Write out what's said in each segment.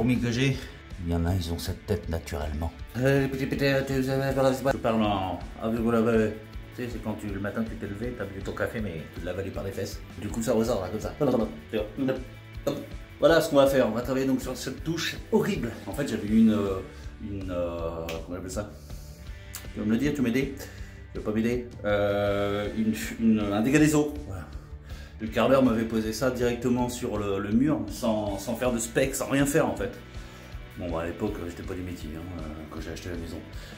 commis que j'ai, il y en a, ils ont cette tête naturellement. Je parle en... Tu sais, c'est quand le matin tu t'es levé, t'as bu ton café mais tu l'as avalé par les fesses. Du coup ça ressort là, comme ça. Voilà ce qu'on va faire, on va travailler donc sur cette touche horrible. En fait j'avais eu comment on appelle ça? Tu vas me le dire, tu m'aider? Tu veux pas m'aider? Un dégât des eaux. Voilà. Le carreleur m'avait posé ça directement sur le mur, sans faire de spec, sans rien faire en fait. Bon bah à l'époque j'étais pas du métier quand j'ai acheté la maison.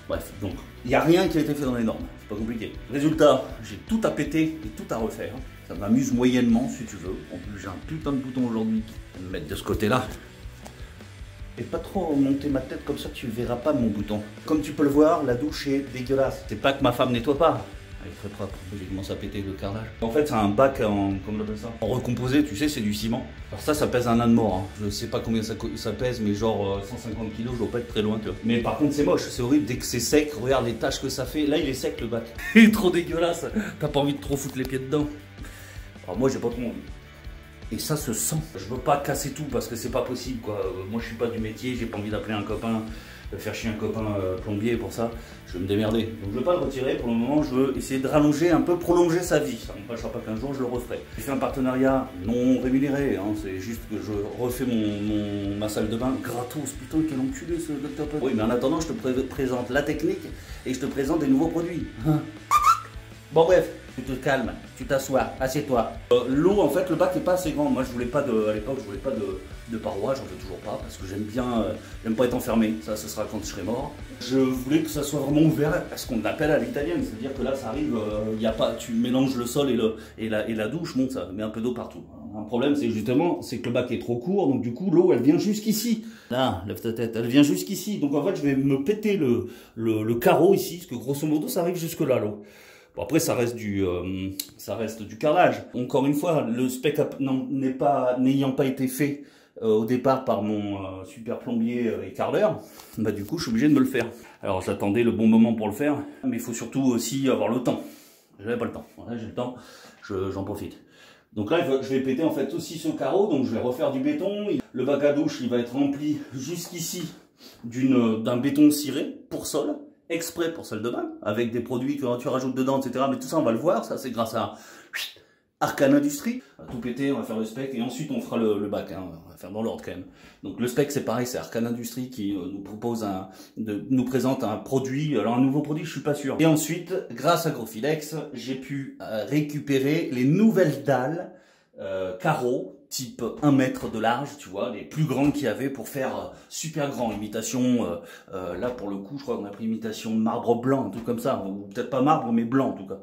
Bref, donc il n'y a rien qui a été fait dans les normes, c'est pas compliqué. Résultat, j'ai tout à péter et tout à refaire. Ça m'amuse moyennement si tu veux. En plus j'ai un putain de bouton aujourd'hui qui va me mettre de ce côté-là. Et pas trop monter ma tête comme ça, tu verras pas mon bouton. Comme tu peux le voir, la douche est dégueulasse. C'est pas que ma femme nettoie pas. Elle est très propre, j'ai commencé à péter le carrelage. En fait, c'est un bac en, comment on appelle ça? En recomposé, tu sais, c'est du ciment. Alors ça pèse un âne mort. Hein. Je sais pas combien ça pèse, mais genre 150 kg, je dois pas être très loin, tu vois. Mais par contre, c'est moche, c'est horrible. Dès que c'est sec, regarde les taches que ça fait. Là, il est sec, le bac. Il est trop dégueulasse. T'as pas envie de trop foutre les pieds dedans. Alors moi, j'ai pas trop envie. Et ça se sent. Je veux pas casser tout parce que c'est pas possible, quoi. Moi, je suis pas du métier, j'ai pas envie d'appeler un copain. Faire chier un copain plombier pour ça, je vais me démerder. Donc je veux pas le retirer pour le moment, je veux essayer de rallonger un peu, prolonger sa vie. Ça n'empêchera pas qu'un jour je le referai. J'ai fait un partenariat non rémunéré, hein, c'est juste que je refais ma salle de bain gratos. Putain quel enculé ce docteur Pote. Oui mais en attendant je te présente la technique et je te présente des nouveaux produits. Bon bref, tu te calmes, tu t'assois, assieds-toi. L'eau en fait, le bac n'est pas assez grand. Moi je voulais pas à l'époque je voulais pas de parois, j'en veux toujours pas parce que j'aime pas être enfermé, ça ce sera quand je serai mort. Je voulais que ça soit vraiment ouvert à ce qu'on appelle à l'italienne, c'est-à-dire que là ça arrive, y a pas, tu mélanges le sol et la douche, bon ça met un peu d'eau partout. Un problème c'est justement, c'est que le bac est trop court, donc du coup l'eau elle vient jusqu'ici. Là, lève ta tête, elle vient jusqu'ici, donc en fait je vais me péter le carreau ici, parce que grosso modo ça arrive jusque là l'eau. Bon, après, ça reste du carrelage. Encore une fois, le spec n'ayant pas été fait au départ par mon super plombier et carreleur, bah du coup, je suis obligé de me le faire. Alors, j'attendais le bon moment pour le faire, mais il faut surtout aussi avoir le temps. J'avais pas le temps. Là, j'ai le temps, j'en profite. Donc là, je vais péter en fait aussi ce carreau, donc je vais refaire du béton. Le bac à douche, il va être rempli jusqu'ici d'un béton ciré pour sol. Exprès pour salle de bain, avec des produits que tu rajoutes dedans, etc. Mais tout ça, on va le voir, ça c'est grâce à Arcane Industrie. On va tout péter, on va faire le spec, et ensuite on fera le bac, hein. On va faire dans l'ordre quand même. Donc le spec c'est pareil, c'est Arcane Industrie qui nous présente un produit, alors un nouveau produit je suis pas sûr. Et ensuite, grâce à Grophilex, j'ai pu récupérer les nouvelles dalles carreaux, type 1 mètre de large, tu vois, les plus grands qu'il y avait pour faire super grand, imitation, là pour le coup je crois qu'on a pris imitation marbre blanc, un truc comme ça, ou peut-être pas marbre mais blanc en tout cas.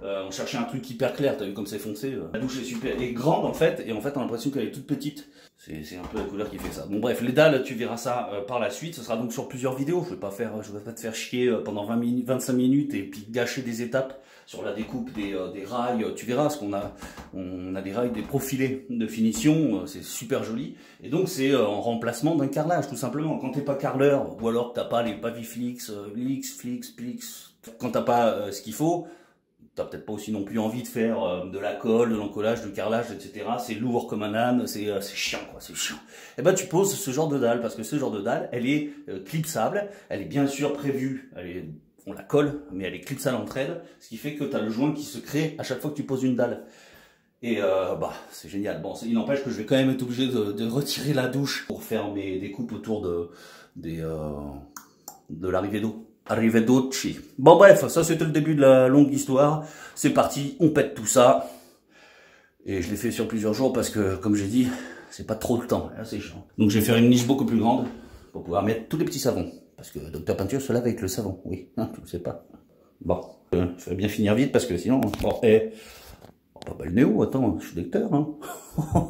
On cherchait un truc hyper clair, t'as vu comme c'est foncé, la douche est super, et grande en fait, et en fait on a l'impression qu'elle est toute petite, c'est un peu la couleur qui fait ça. Bon bref, les dalles tu verras ça par la suite, ce sera donc sur plusieurs vidéos, je vais pas te faire chier pendant 25 minutes et puis gâcher des étapes sur la découpe des rails, tu verras, parce qu'on a des rails, des profilés de finition, c'est super joli, et donc c'est en remplacement d'un carrelage tout simplement. Quand t'es pas carreleur, ou alors que t'as pas les Paviflix, Plix, quand t'as pas ce qu'il faut, t'as peut-être pas aussi non plus envie de faire de la colle, de l'encollage, du carrelage, etc. C'est lourd comme un âne, c'est chiant quoi, c'est chiant. Et ben tu poses ce genre de dalle, parce que ce genre de dalle, elle est clipsable, elle est bien sûr prévue, on la colle, mais elle est clipsable entre elles, ce qui fait que tu as le joint qui se crée à chaque fois que tu poses une dalle. Et bah, c'est génial. Bon, il n'empêche que je vais quand même être obligé de retirer la douche pour faire mes découpes autour de l'arrivée d'eau. Arrivederci. Bon bref, ça c'était le début de la longue histoire. C'est parti, on pète tout ça. Et je l'ai fait sur plusieurs jours parce que, comme j'ai dit, c'est pas trop de temps. Là, c'est chiant. Donc je vais faire une niche beaucoup plus grande pour pouvoir mettre tous les petits savons. Parce que Docteur Peinture se lave avec le savon, oui, hein, tu le sais pas. Bon, ça va bien finir vite parce que sinon, bon, pas balnéo, attends, je suis docteur, hein.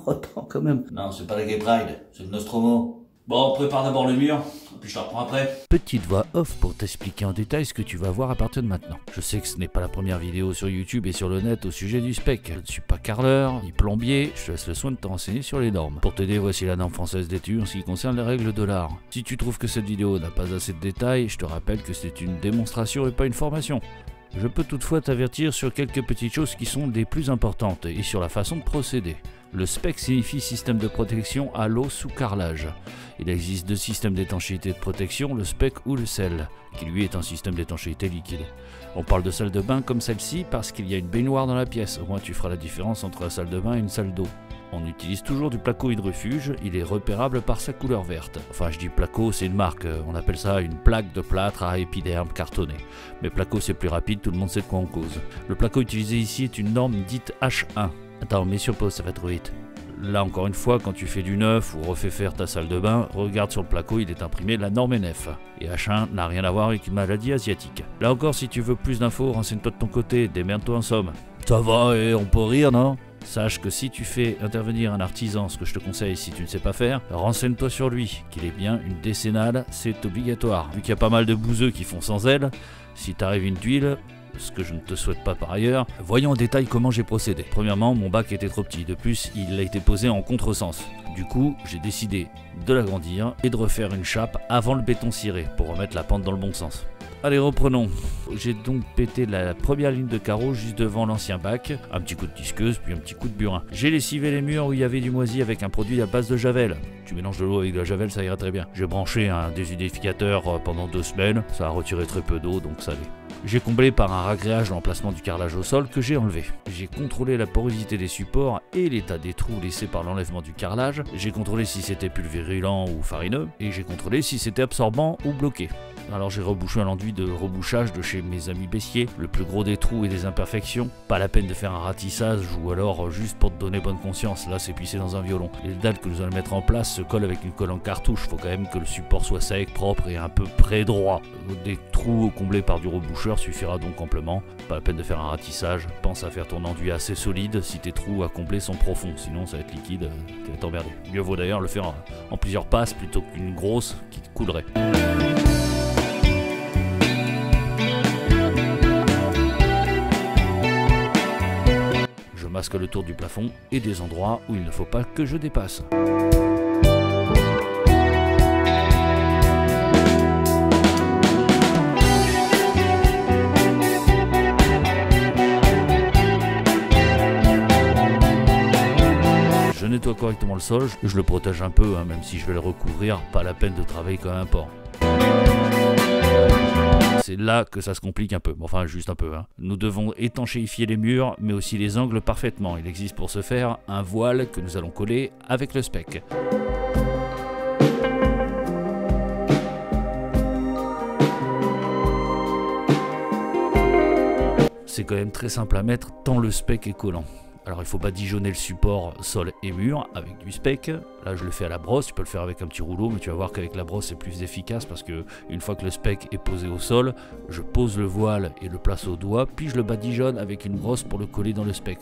Attends, quand même. Non, c'est pas la Gay Pride, c'est le Nostromo. Bon, prépare d'abord le mur, puis je te reprends après. Petite voix off pour t'expliquer en détail ce que tu vas voir à partir de maintenant. Je sais que ce n'est pas la première vidéo sur YouTube et sur le net au sujet du spec. Je ne suis pas carreleur, ni plombier, je te laisse le soin de te renseigner sur les normes. Pour t'aider, voici la norme française d'études en ce qui concerne les règles de l'art. Si tu trouves que cette vidéo n'a pas assez de détails, je te rappelle que c'est une démonstration et pas une formation. Je peux toutefois t'avertir sur quelques petites choses qui sont des plus importantes et sur la façon de procéder. Le SPEC signifie système de protection à l'eau sous carrelage. Il existe 2 systèmes d'étanchéité de protection, le SPEC ou le SEL, qui lui est un système d'étanchéité liquide. On parle de salle de bain comme celle-ci parce qu'il y a une baignoire dans la pièce, au moins tu feras la différence entre la salle de bain et une salle d'eau. On utilise toujours du placo hydrofuge, il est repérable par sa couleur verte. Enfin je dis placo, c'est une marque, on appelle ça une plaque de plâtre à épiderme cartonné. Mais placo c'est plus rapide, tout le monde sait de quoi on cause. Le placo utilisé ici est une norme dite H1. Attends, mets sur pause, ça va trop vite. Là encore une fois, quand tu fais du neuf ou refais faire ta salle de bain, regarde sur le placo, il est imprimé la norme NF. Et H1 n'a rien à voir avec une maladie asiatique. Là encore, si tu veux plus d'infos, renseigne-toi de ton côté, démerde-toi en somme. Ça va, et on peut rire, non ? Sache que si tu fais intervenir un artisan, ce que je te conseille si tu ne sais pas faire, renseigne-toi sur lui, qu'il est bien une décennale, c'est obligatoire. Vu qu'il y a pas mal de bouseux qui font sans elle, si t'arrives une tuile, ce que je ne te souhaite pas par ailleurs, voyons en détail comment j'ai procédé. Premièrement, mon bac était trop petit, de plus il a été posé en contresens. Du coup, j'ai décidé de l'agrandir et de refaire une chape avant le béton ciré, pour remettre la pente dans le bon sens. Allez, reprenons. J'ai donc pété la première ligne de carreaux juste devant l'ancien bac, un petit coup de disqueuse puis un petit coup de burin. J'ai lessivé les murs où il y avait du moisi avec un produit à base de javel. Tu mélanges de l'eau avec de la javel, ça ira très bien. J'ai branché un déshumidificateur pendant 2 semaines, ça a retiré très peu d'eau donc ça allait. J'ai comblé par un ragréage l'emplacement du carrelage au sol que j'ai enlevé. J'ai contrôlé la porosité des supports et l'état des trous laissés par l'enlèvement du carrelage. J'ai contrôlé si c'était pulvérulent ou farineux et j'ai contrôlé si c'était absorbant ou bloqué. Alors j'ai rebouché un enduit de rebouchage de chez mes amis Bessier, le plus gros des trous et des imperfections. Pas la peine de faire un ratissage ou alors juste pour te donner bonne conscience, là c'est pissé dans un violon. Les dalles que nous allons mettre en place se collent avec une colle en cartouche, faut quand même que le support soit sec, propre et un peu près droit. Des trous comblés par du reboucheur suffira donc amplement, pas la peine de faire un ratissage. Pense à faire ton enduit assez solide si tes trous à combler sont profonds, sinon ça va être liquide, tu vas t'emmerder. Mieux vaut d'ailleurs le faire en plusieurs passes plutôt qu'une grosse qui te coulerait. Je masque le tour du plafond et des endroits où il ne faut pas que je dépasse. Je nettoie correctement le sol, je le protège un peu, même si je vais le recouvrir, pas la peine de travailler comme un porc. C'est là que ça se complique un peu, enfin juste un peu. Nous devons étanchéifier les murs, mais aussi les angles parfaitement. Il existe pour ce faire un voile que nous allons coller avec le SPEC. C'est quand même très simple à mettre tant le SPEC est collant. Alors il faut badigeonner le support sol et mur avec du SPEC. Là je le fais à la brosse, tu peux le faire avec un petit rouleau, mais tu vas voir qu'avec la brosse c'est plus efficace parce que une fois que le SPEC est posé au sol, je pose le voile et le place au doigt, puis je le badigeonne avec une brosse pour le coller dans le SPEC.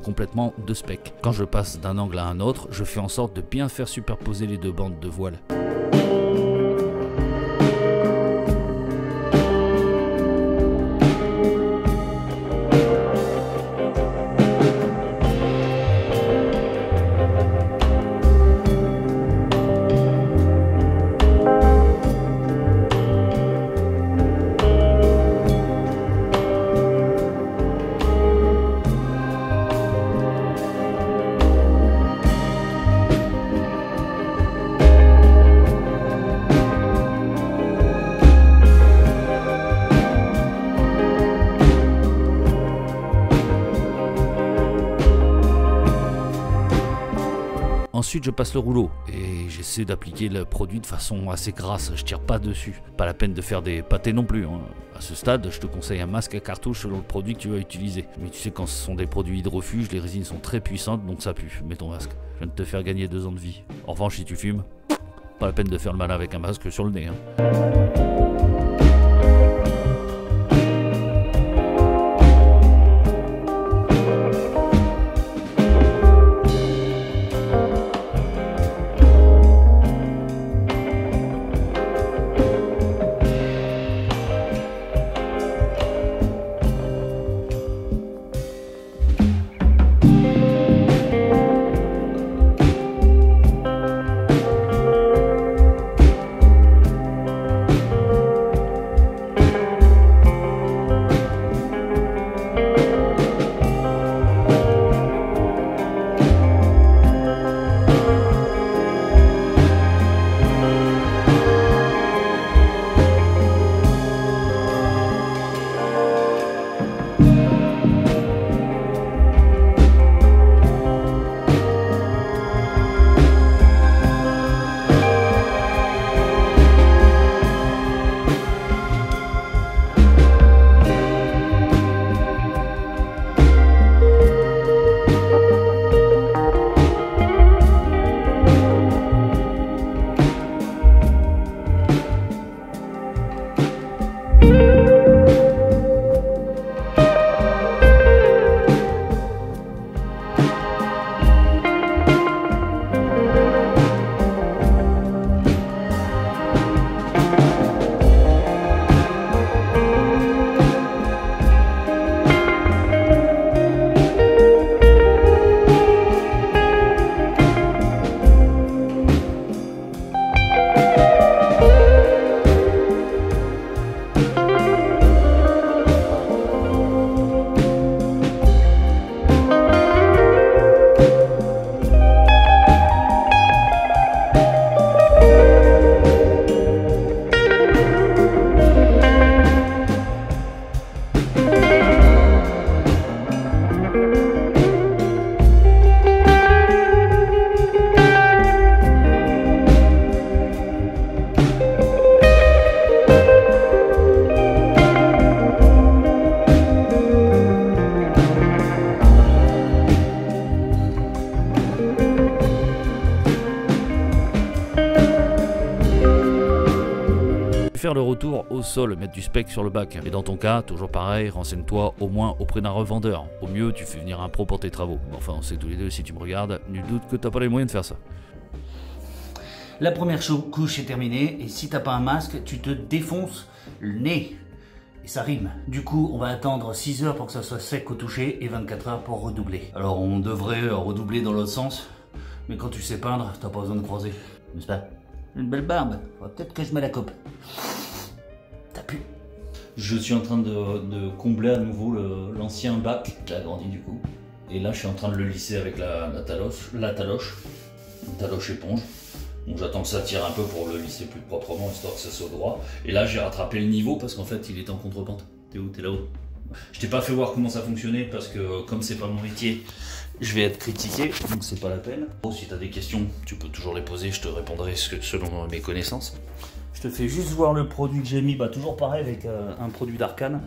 Complètement de SPEC. Quand je passe d'un angle à un autre, je fais en sorte de bien faire superposer les 2 bandes de voile. Ensuite je passe le rouleau et j'essaie d'appliquer le produit de façon assez grasse, je tire pas dessus. Pas la peine de faire des pâtés non plus. À ce stade, je te conseille un masque à cartouche selon le produit que tu vas utiliser. Mais tu sais, quand ce sont des produits hydrofuges, les résines sont très puissantes donc ça pue. Mets ton masque. Je viens de te faire gagner 2 ans de vie. En revanche, si tu fumes, pas la peine de faire le malin avec un masque sur le nez. faire le retour au sol, mettre du spec sur le bac. Et dans ton cas, toujours pareil, renseigne-toi au moins auprès d'un revendeur. Au mieux, tu fais venir un pro pour tes travaux. Enfin, on sait tous les deux, si tu me regardes, nul doute que t'as pas les moyens de faire ça. La première couche est terminée et si t'as pas un masque, tu te défonces le nez. Et ça rime. Du coup, on va attendre 6 heures pour que ça soit sec au toucher et 24 heures pour redoubler. Alors on devrait redoubler dans l'autre sens, mais quand tu sais peindre, t'as pas besoin de croiser. N'est-ce pas? Une belle barbe. Peut-être que je mets la coupe. T'as pu. Je suis en train de combler à nouveau l'ancien bac. J'ai agrandi du coup. Et là, je suis en train de le lisser avec la taloche éponge. Donc j'attends que ça tire un peu pour le lisser plus proprement, histoire que ça soit droit. Et là, j'ai rattrapé le niveau parce qu'en fait, il est en contrepente. T'es où? T'es là-haut? Je t'ai pas fait voir comment ça fonctionnait parce que comme c'est pas mon métier, je vais être critiqué, donc c'est pas la peine. Bon, si t'as des questions, tu peux toujours les poser, je te répondrai selon mes connaissances. Je te fais juste voir le produit que j'ai mis, bah toujours pareil avec un produit d'Arcane.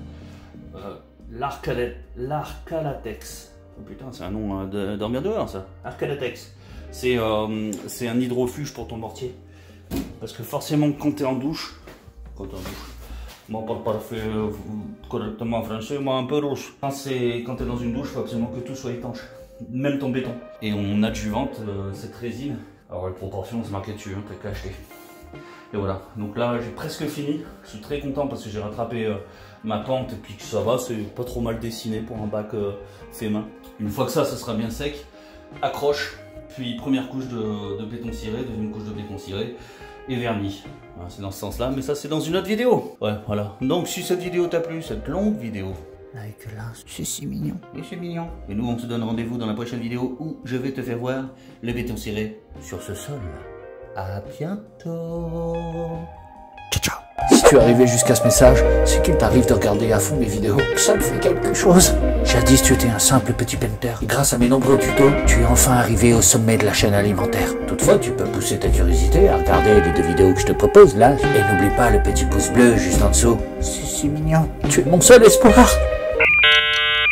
L'Arcalatex. Oh putain, c'est un nom de dormir dehors ça. Arcalatex. C'est un hydrofuge pour ton mortier. Parce que forcément quand t'es en douche, moi on parle pas correctement français, moi un peu rouge. Quand t'es dans une douche, il faut absolument que tout soit étanche. Même ton béton. Et on adjuvante cette résine. Alors les proportions c'est marqué dessus, hein, t'as qu'à acheter. Et voilà, donc là j'ai presque fini. Je suis très content parce que j'ai rattrapé ma pente et puis que ça va, c'est pas trop mal dessiné pour un bac fait main. Une fois que ça sera bien sec, accroche. Puis première couche de béton ciré, deuxième couche de béton ciré et vernis. Voilà, c'est dans ce sens-là, mais ça c'est dans une autre vidéo. Ouais, voilà. Donc si cette vidéo t'a plu, cette longue vidéo, like-la, c'est si mignon. Et c'est mignon. Et nous on se donne rendez-vous dans la prochaine vidéo où je vais te faire voir le béton ciré sur ce sol. À bientôt. Ciao, ciao. Si tu es arrivé jusqu'à ce message, c'est qu'il t'arrive de regarder à fond mes vidéos. Ça me fait quelque chose. Jadis, tu étais un simple petit painter. Grâce à mes nombreux tutos, tu es enfin arrivé au sommet de la chaîne alimentaire. Toutefois, tu peux pousser ta curiosité à regarder les 2 vidéos que je te propose là. Et n'oublie pas le petit pouce bleu juste en dessous. C'est si mignon. Tu es mon seul espoir.